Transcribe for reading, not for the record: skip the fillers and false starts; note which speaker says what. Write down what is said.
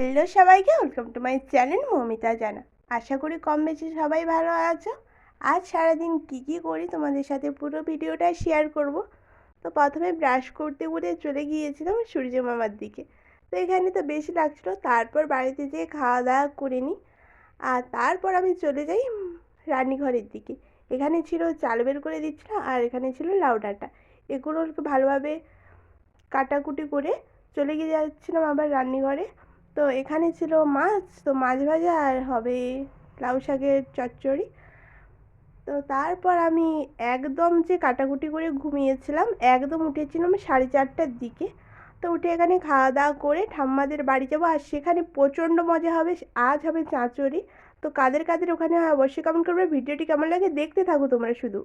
Speaker 1: Hello সবাইকে, welcome to my channel Moumita জানা। আশা করি কম বেশি সবাই ভালো আছো। আজ সারাদিন কী করি তোমাদের সাথে পুরো ভিডিওটা শেয়ার করব। তো প্রথমে ব্রাশ করতে করতে চলে গিয়েছিলাম সূর্য মামার দিকে। তো এখানে তো বেশি লাগছিলো, তারপর বাড়িতে যেয়ে খাওয়া দাওয়া করে নিই। আর তারপর আমি চলে যাই রান্নাঘরের দিকে। এখানে ছিল চাল বের করে দিচ্ছিলাম, আর এখানে ছিল লাউ ডাঁটা। এগুলোকে ভালোভাবে কাটাকুটি করে চলে গিয়ে যাচ্ছিলাম আবার রান্নাঘরে। তো এখানে ছিল মাছ, তো মাছ ভাজা আর হবে লাউ শাকের চচ্চড়ি। তো তারপর আমি একদম যে কাটাকুটি করে ঘুমিয়েছিলাম, একদম উঠেছিলাম 4:30টার দিকে। তো উঠে এখানে খাওয়া দাওয়া করে ঠাম্মাদের বাড়ি যাবো, আর সেখানে প্রচণ্ড মজা হবে। আজ হবে চাঁচড়ি। তো কাদের কাদের ওখানে হয় অবশ্যই কমেন্ট করবে। ভিডিওটি কেমন লাগে দেখতে থাকো তোমরা শুধু।